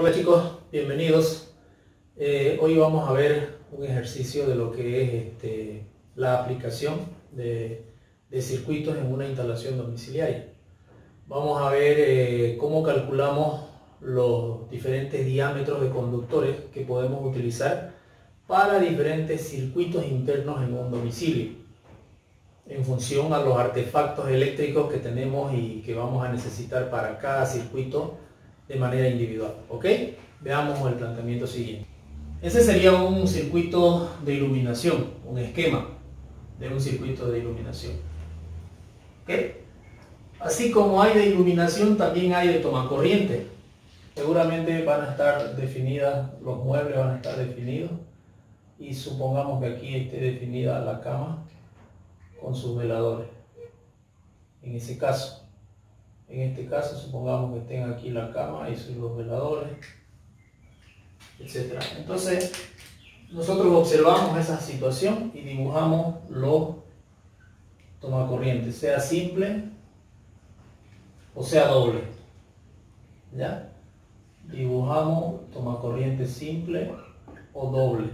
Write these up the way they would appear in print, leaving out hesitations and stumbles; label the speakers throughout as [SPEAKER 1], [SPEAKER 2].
[SPEAKER 1] Hola chicos, bienvenidos. Hoy vamos a ver un ejercicio de lo que es la aplicación de circuitos en una instalación domiciliaria. Vamos a ver cómo calculamos los diferentes diámetros de conductores que podemos utilizar para diferentes circuitos internos en un domicilio, en función a los artefactos eléctricos que tenemos y que vamos a necesitar para cada circuito de manera individual. ¿Ok? Veamos el planteamiento siguiente. Ese sería un circuito de iluminación, un esquema de un circuito de iluminación. ¿Ok? Así como hay de iluminación, también hay de tomacorriente. Seguramente van a estar definidas, los muebles van a estar definidos, y supongamos que aquí esté definida la cama con sus veladores. En ese caso, en este caso, supongamos que estén aquí la cama y sus dos veladores, etc. Entonces, nosotros observamos esa situación y dibujamos los tomacorrientes, sea simple o sea doble. ¿Ya? Dibujamos tomacorriente simple o doble.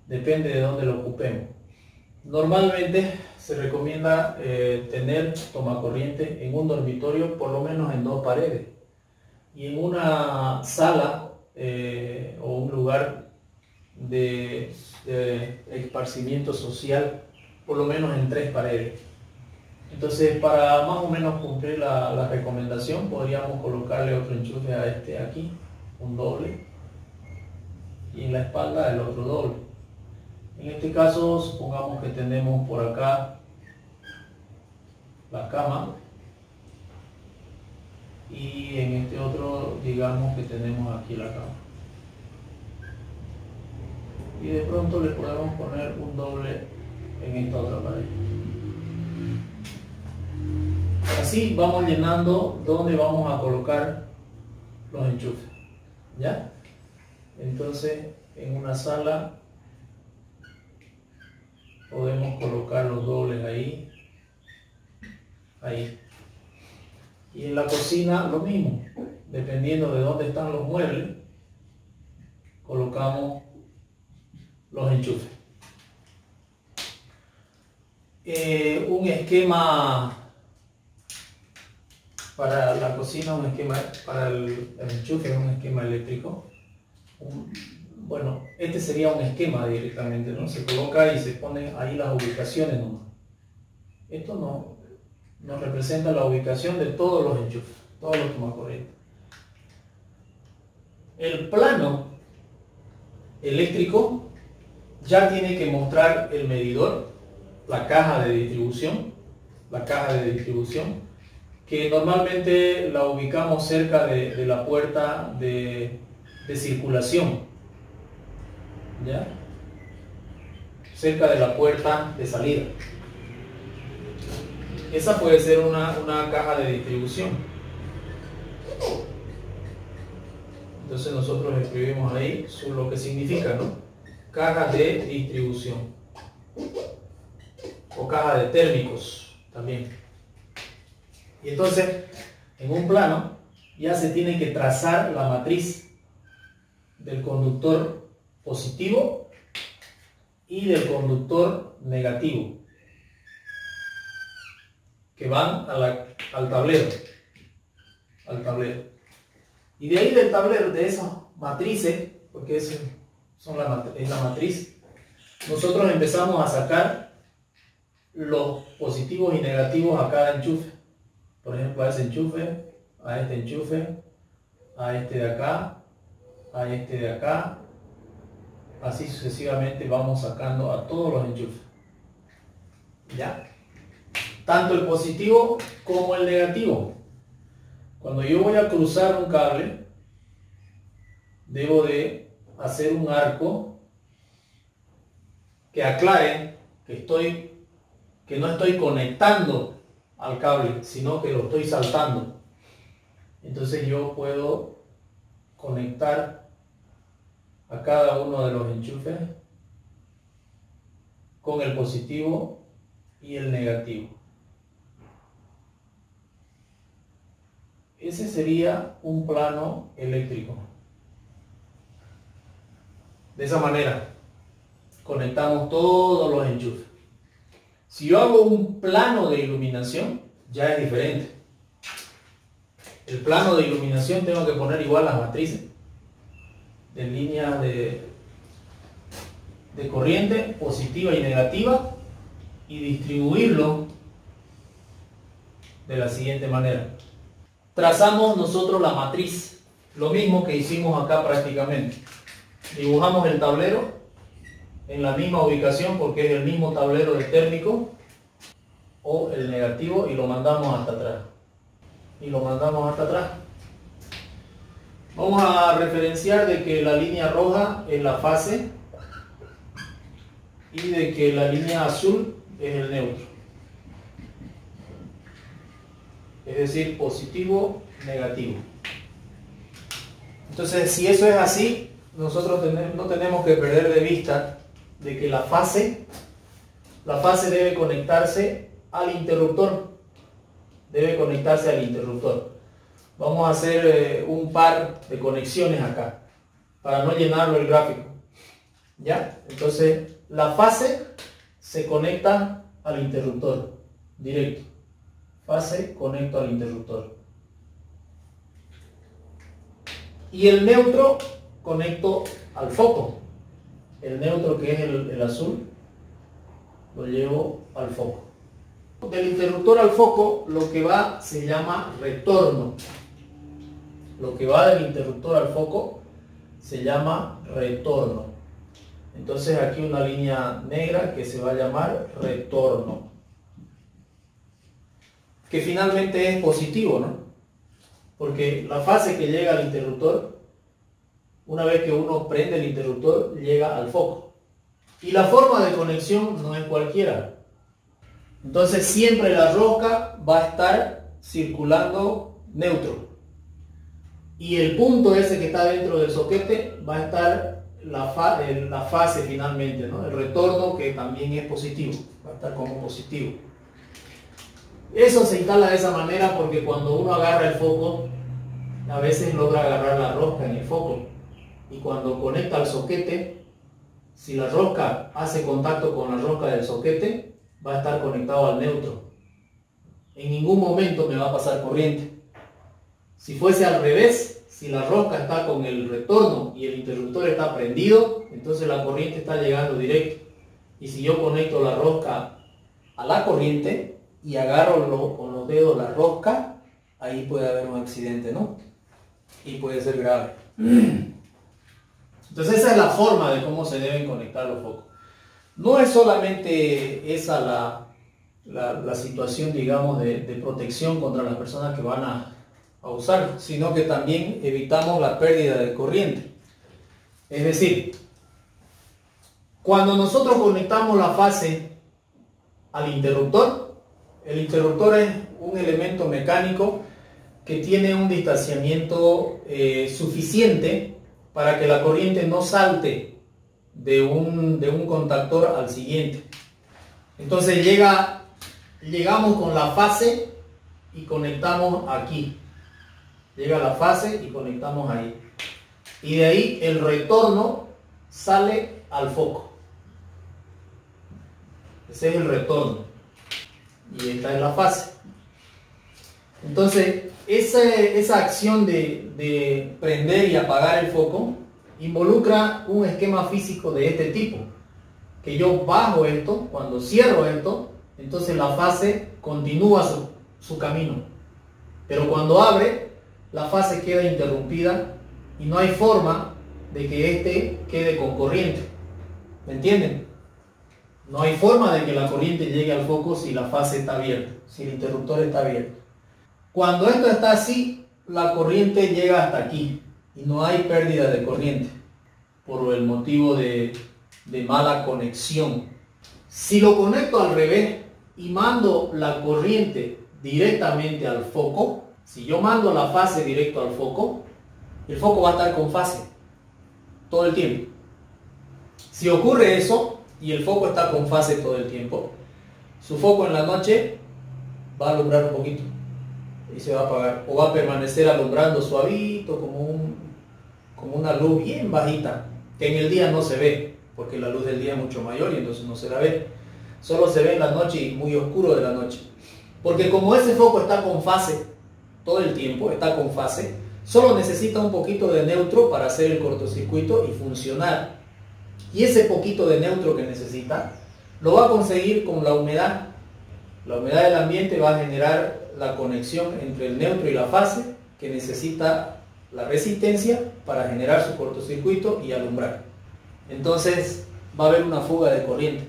[SPEAKER 1] Depende de dónde lo ocupemos. Normalmente se recomienda tener tomacorriente en un dormitorio por lo menos en 2 paredes, y en una sala o un lugar de esparcimiento social por lo menos en 3 paredes. Entonces, para más o menos cumplir la recomendación, podríamos colocarle otro enchufe a este aquí, un doble, y en la espalda el otro doble. En este caso, supongamos que tenemos por acá la cama, y en este otro, digamos que tenemos aquí la cama. Y de pronto le podemos poner un doble en esta otra pared. Así vamos llenando donde vamos a colocar los enchufes. ¿Ya? Entonces, en una sala podemos colocar los dobles ahí, ahí. Y en la cocina lo mismo, dependiendo de dónde están los muebles, colocamos los enchufes. Un esquema para la cocina, un esquema para el enchufe, un esquema eléctrico. Bueno, este sería un esquema directamente, ¿no? Se coloca y se ponen ahí las ubicaciones nomás. Esto nos representa la ubicación de todos los enchufes, todos los tomacorrientes. El plano eléctrico ya tiene que mostrar el medidor, la caja de distribución, que normalmente la ubicamos cerca de la puerta de circulación, ¿ya? Cerca de la puerta de salida. Esa puede ser una caja de distribución. Entonces nosotros escribimos ahí lo que significa, ¿no? Caja de distribución. O caja de térmicos también. Y entonces, en un plano, ya se tiene que trazar la matriz del conductor positivo y del conductor negativo, que van al tablero. Y de ahí del tablero, de esas matrices, porque es la matriz, nosotros empezamos a sacar los positivos y negativos a cada enchufe. Por ejemplo, a ese enchufe, a este enchufe, a este de acá, a este de acá. Así sucesivamente vamos sacando a todos los enchufes. ¿Ya? Tanto el positivo como el negativo. Cuando yo voy a cruzar un cable, debo de hacer un arco que aclare que no estoy conectando al cable, sino que lo estoy saltando. Entonces yo puedo conectar a cada uno de los enchufes con el positivo y el negativo. ese sería un plano eléctrico. De esa manera conectamos todos los enchufes. Si yo hago un plano de iluminación, ya es diferente. El plano de iluminación tengo que poner igual las matrices de líneas de corriente positiva y negativa y distribuirlo de la siguiente manera. Trazamos nosotros la matriz, lo mismo que hicimos acá prácticamente. Dibujamos el tablero en la misma ubicación porque es el mismo tablero del térmico o el negativo y lo mandamos hasta atrás. Vamos a referenciar de que la línea roja es la fase y de que la línea azul es el neutro. Es decir, positivo, negativo. Entonces, si eso es así, nosotros no tenemos que perder de vista de que la fase debe conectarse al interruptor. Vamos a hacer un par de conexiones acá para no llenarlo el gráfico. ¿Ya? Entonces, la fase se conecta al interruptor directo. Fase conecto al interruptor. Y el neutro conecto al foco. El neutro, que es el azul, lo llevo al foco. Del interruptor al foco, lo que va se llama retorno. Lo que va del interruptor al foco se llama retorno. Entonces aquí una línea negra que se va a llamar retorno, que finalmente es positivo, ¿no? Porque la fase que llega al interruptor, una vez que uno prende el interruptor, llega al foco. Y la forma de conexión no es cualquiera. Entonces siempre la rosca va a estar circulando neutro. Y el punto ese que está dentro del soquete va a estar en la fase finalmente, ¿no? El retorno, que también es positivo, va a estar como positivo. Eso se instala de esa manera porque cuando uno agarra el foco, a veces logra agarrar la rosca en el foco. Y cuando conecta al soquete, si la rosca hace contacto con la rosca del soquete, va a estar conectado al neutro. En ningún momento me va a pasar corriente. Si fuese al revés, si la rosca está con el retorno y el interruptor está prendido, entonces la corriente está llegando directo. Y si yo conecto la rosca a la corriente y agarro con los dedos la rosca, ahí puede haber un accidente, ¿no? Y puede ser grave. Entonces esa es la forma de cómo se deben conectar los focos. No es solamente esa la situación, digamos, de protección contra las personas que van a usar, sino que también evitamos la pérdida de corriente. Es decir, cuando nosotros conectamos la fase al interruptor, el interruptor es un elemento mecánico que tiene un distanciamiento suficiente para que la corriente no salte de un contactor al siguiente. Entonces llegamos con la fase y conectamos aquí. Llega la fase y conectamos ahí. Y de ahí el retorno sale al foco. Ese es el retorno. Y esta es la fase. Entonces, esa acción de prender y apagar el foco involucra un esquema físico de este tipo. Que yo bajo esto, cuando cierro esto, entonces la fase continúa su camino. Pero cuando abre, la fase queda interrumpida y no hay forma de que este quede con corriente. ¿Me entienden? No hay forma de que la corriente llegue al foco si la fase está abierta, si el interruptor está abierto. Cuando esto está así, la corriente llega hasta aquí y no hay pérdida de corriente por el motivo de mala conexión. Si lo conecto al revés y mando la corriente directamente al foco, si yo mando la fase directo al foco, el foco va a estar con fase todo el tiempo. Si ocurre eso y el foco está con fase todo el tiempo, su foco en la noche va a alumbrar un poquito. y se va a apagar, o va a permanecer alumbrando suavito como una luz bien bajita, que en el día no se ve, porque la luz del día es mucho mayor y entonces no se la ve, solo se ve en la noche y muy oscuro de la noche, porque como ese foco está con fase todo el tiempo, está con fase, solo necesita un poquito de neutro para hacer el cortocircuito y funcionar, y ese poquito de neutro que necesita lo va a conseguir con la humedad. La humedad del ambiente va a generar la conexión entre el neutro y la fase que necesita la resistencia para generar su cortocircuito y alumbrar. Entonces va a haber una fuga de corriente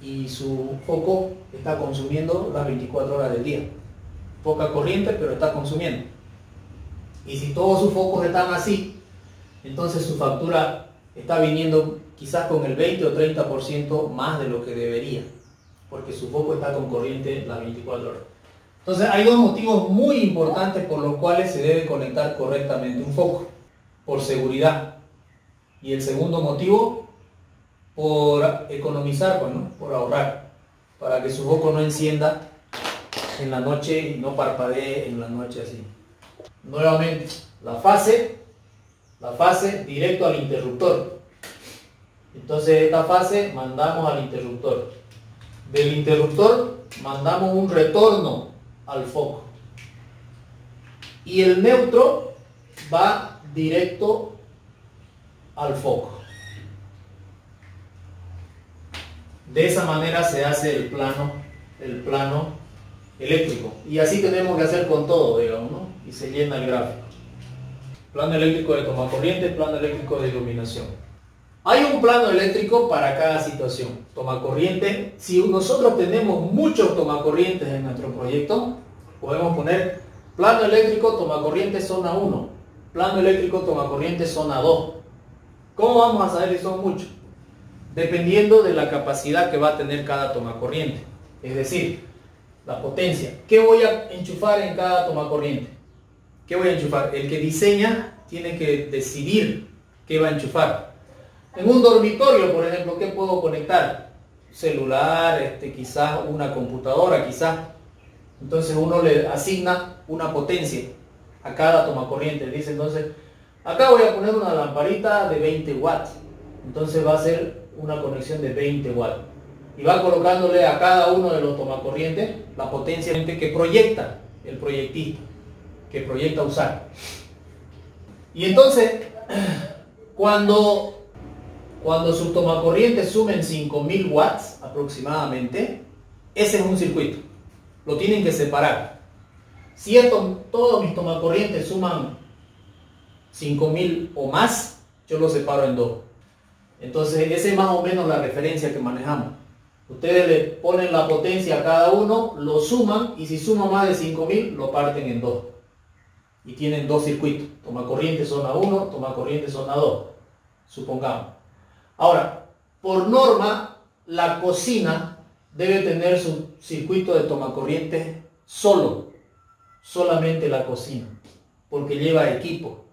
[SPEAKER 1] y su foco está consumiendo las 24 horas del día. Poca corriente, pero está consumiendo. Y si todos sus focos están así, entonces su factura está viniendo quizás con el 20 o 30% más de lo que debería, porque su foco está con corriente las 24 horas. Entonces hay dos motivos muy importantes por los cuales se debe conectar correctamente un foco: por seguridad, y el segundo motivo, por economizar, pues, ¿no? Por ahorrar, para que su foco no encienda en la noche y no parpadee en la noche así. Nuevamente, la fase directo al interruptor. Entonces esta fase mandamos al interruptor. Del interruptor mandamos un retorno al foco. Y el neutro va directo al foco. De esa manera se hace el plano eléctrico. Y así tenemos que hacer con todo, digamos, ¿no? Y se llena el gráfico. Plano eléctrico de tomacorriente, plano eléctrico de iluminación. Hay un plano eléctrico para cada situación. Tomacorriente, si nosotros tenemos muchos tomacorrientes en nuestro proyecto, podemos poner plano eléctrico tomacorriente zona 1, plano eléctrico tomacorriente zona 2. ¿Cómo vamos a saber si son muchos? Dependiendo de la capacidad que va a tener cada tomacorriente. Es decir, la potencia. ¿Qué voy a enchufar en cada tomacorriente? ¿Qué voy a enchufar? El que diseña tiene que decidir qué va a enchufar. En un dormitorio, por ejemplo, ¿qué puedo conectar? Celular, quizás una computadora, quizás. Entonces uno le asigna una potencia a cada tomacorriente. Dice, entonces, acá voy a poner una lamparita de 20 watts. Entonces va a ser una conexión de 20 watts. Y va colocándole a cada uno de los tomacorrientes la potencia que proyecta el proyectista, que proyecta usar. Y entonces, cuando sus tomacorrientes sumen 5000 watts aproximadamente, ese es un circuito. Lo tienen que separar. Si todos mis tomacorrientes suman 5000 o más, yo lo separo en dos. Entonces, esa es más o menos la referencia que manejamos. Ustedes le ponen la potencia a cada uno, lo suman, y si suma más de 5000, lo parten en dos. Y tienen dos circuitos: tomacorriente zona 1, tomacorriente zona 2, supongamos. Ahora, por norma, la cocina debe tener su circuito de tomacorriente solamente la cocina, porque lleva equipo.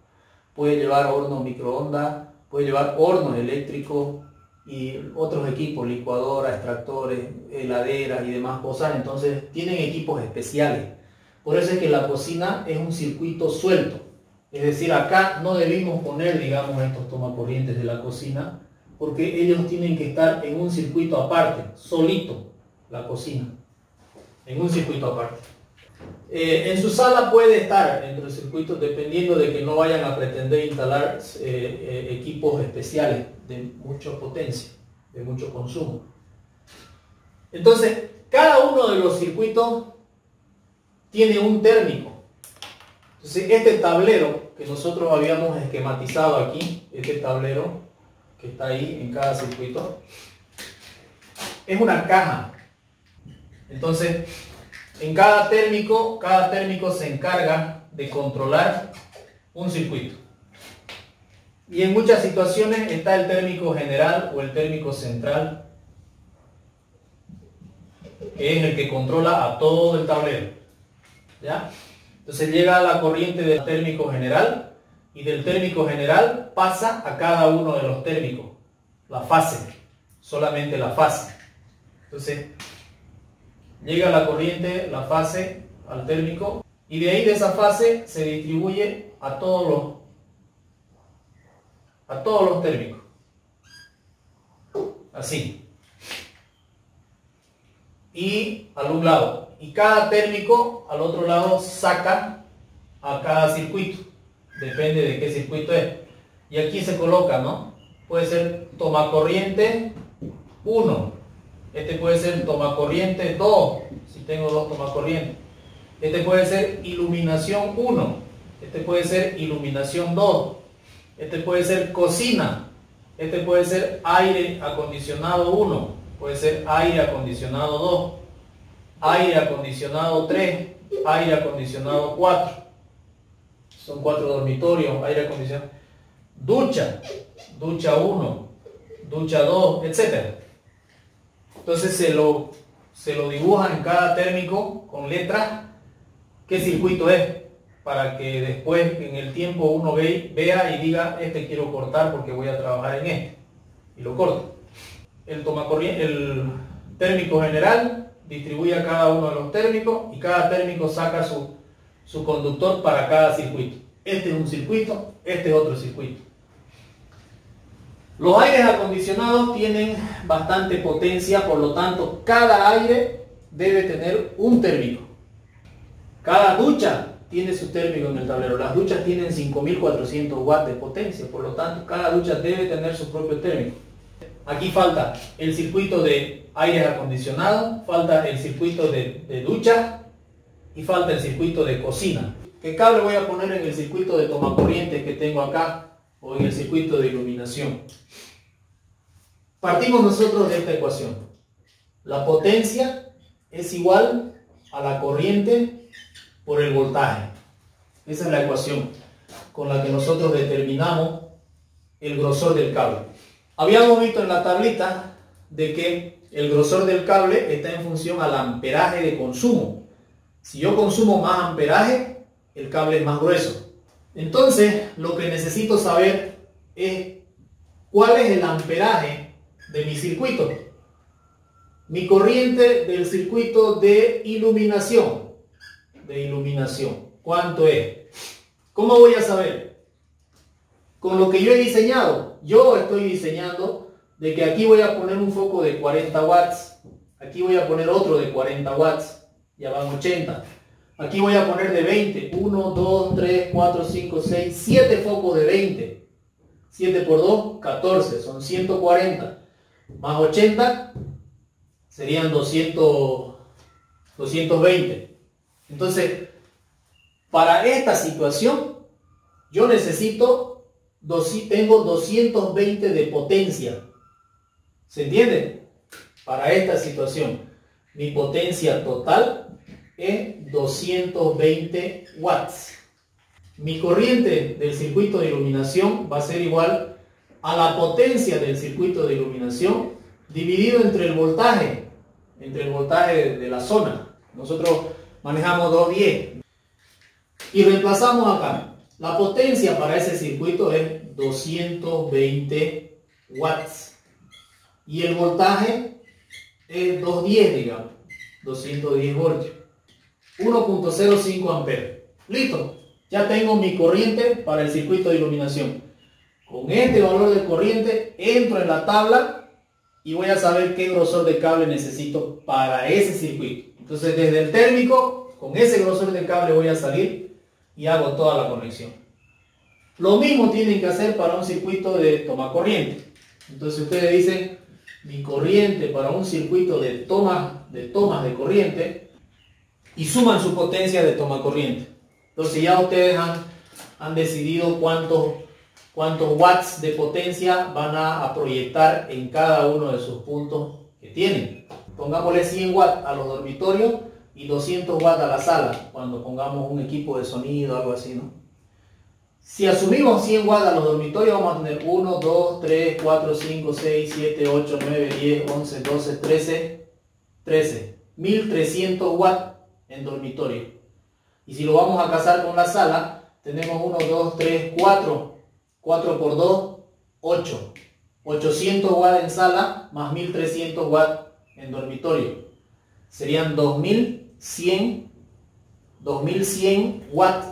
[SPEAKER 1] Puede llevar horno microondas, puede llevar horno eléctrico y otros equipos, licuadoras, extractores, heladeras y demás cosas. Entonces tienen equipos especiales. Por eso es que la cocina es un circuito suelto. Es decir, acá no debimos poner, digamos, estos tomacorrientes de la cocina, porque ellos tienen que estar en un circuito aparte, solito, la cocina, en un circuito aparte. En su sala puede estar entre los circuitos, dependiendo de que no vayan a pretender instalar equipos especiales de mucha potencia, de mucho consumo. Entonces, cada uno de los circuitos tiene un térmico. Entonces, este tablero que nosotros habíamos esquematizado aquí, este tablero que está ahí en cada circuito, es una caja. Entonces, en cada térmico se encarga de controlar un circuito. Y en muchas situaciones está el térmico general o el térmico central, que es el que controla a todo el tablero. ¿Ya? Entonces llega la corriente del térmico general, y del térmico general pasa a cada uno de los térmicos, la fase, solamente la fase. Entonces llega la corriente, la fase, al térmico, Y de ahí, de esa fase, se distribuye a todos los térmicos. Así. Y al un lado. Y cada térmico al otro lado saca a cada circuito. Depende de qué circuito es. Y aquí se coloca, ¿no? Puede ser tomacorriente 1. Este puede ser tomacorriente 2. Si tengo dos tomacorrientes. Este puede ser iluminación 1. Este puede ser iluminación 2. Este puede ser cocina. Este puede ser aire acondicionado 1. Puede ser aire acondicionado 2. Aire acondicionado 3. Aire acondicionado 4. Son 4 dormitorios, aire acondicionado. Ducha. Ducha 1. Ducha 2, etc. Entonces se lo dibuja en cada térmico con letras qué circuito es, para que después en el tiempo uno vea y diga, este quiero cortar porque voy a trabajar en este, y lo corto. El térmico general distribuye a cada uno de los térmicos y cada térmico saca su conductor para cada circuito. Este es un circuito, este es otro circuito. Los aires acondicionados tienen bastante potencia, por lo tanto cada aire debe tener un térmico. Cada ducha tiene su térmico en el tablero. Las duchas tienen 5400 watts de potencia, por lo tanto cada ducha debe tener su propio térmico. Aquí falta el circuito de aire acondicionado, falta el circuito de ducha y falta el circuito de cocina. ¿Qué cable voy a poner en el circuito de tomacorriente que tengo acá o en el circuito de iluminación? Partimos nosotros de esta ecuación. La potencia es igual a la corriente por el voltaje. Esa es la ecuación con la que nosotros determinamos el grosor del cable. Habíamos visto en la tablita de que el grosor del cable está en función al amperaje de consumo. Si yo consumo más amperaje, el cable es más grueso. Entonces, lo que necesito saber es cuál es el amperaje de mi circuito. Mi corriente del circuito de iluminación. ¿Cuánto es? ¿Cómo voy a saber? Con lo que yo he diseñado. Yo estoy diseñando de que aquí voy a poner un foco de 40 watts. Aquí voy a poner otro de 40 watts. Ya van 80. Aquí voy a poner de 20. 1, 2, 3, 4, 5, 6, 7 focos de 20. 7 por 2, 14. Son 140. Más 80 serían 220. Entonces, para esta situación, yo tengo 220 de potencia. ¿Se entiende? Para esta situación, mi potencia total es 220 watts. Mi corriente del circuito de iluminación va a ser igual a la potencia del circuito de iluminación dividido entre el voltaje de la zona. Nosotros manejamos 210 y reemplazamos acá. La potencia para ese circuito es 220 watts y el voltaje es 210, digamos, 210 voltios, 1.05 amperes. Listo, ya tengo mi corriente para el circuito de iluminación. Con este valor de corriente entro en la tabla y voy a saber qué grosor de cable necesito para ese circuito. Entonces, desde el térmico, con ese grosor de cable voy a salir y hago toda la conexión. Lo mismo tienen que hacer para un circuito de tomacorriente. Entonces ustedes dicen, mi corriente para un circuito de tomas de corriente, y suman su potencia de tomacorriente. Entonces ya ustedes han decidido cuántos watts de potencia van a proyectar en cada uno de sus puntos que tienen. Pongámosle 100 watts a los dormitorios y 200 watts a la sala, cuando pongamos un equipo de sonido o algo así, ¿no? Si asumimos 100 watts a los dormitorios, vamos a tener 1, 2, 3, 4, 5, 6, 7, 8, 9, 10, 11, 12, 13. 1300 watts en dormitorio. Y si lo vamos a casar con la sala, tenemos 1, 2, 3, 4. 4 por 2, 8. 800 watts en sala más 1300 watts en dormitorio. Serían 2100 2100 watts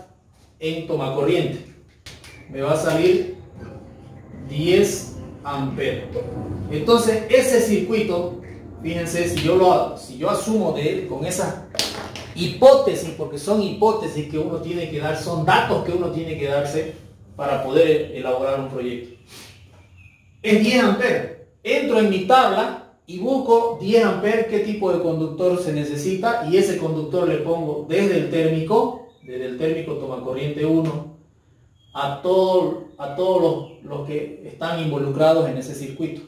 [SPEAKER 1] en toma corriente. Me va a salir 10 amperes. Entonces ese circuito, fíjense, si yo asumo con esa hipótesis, porque son hipótesis que uno tiene que dar, son datos que uno tiene que darse para poder elaborar un proyecto. Es 10 amperes. Entro en mi tabla y busco 10 amperes, qué tipo de conductor se necesita, y ese conductor le pongo desde el térmico toma corriente 1, a todos los que están involucrados en ese circuito.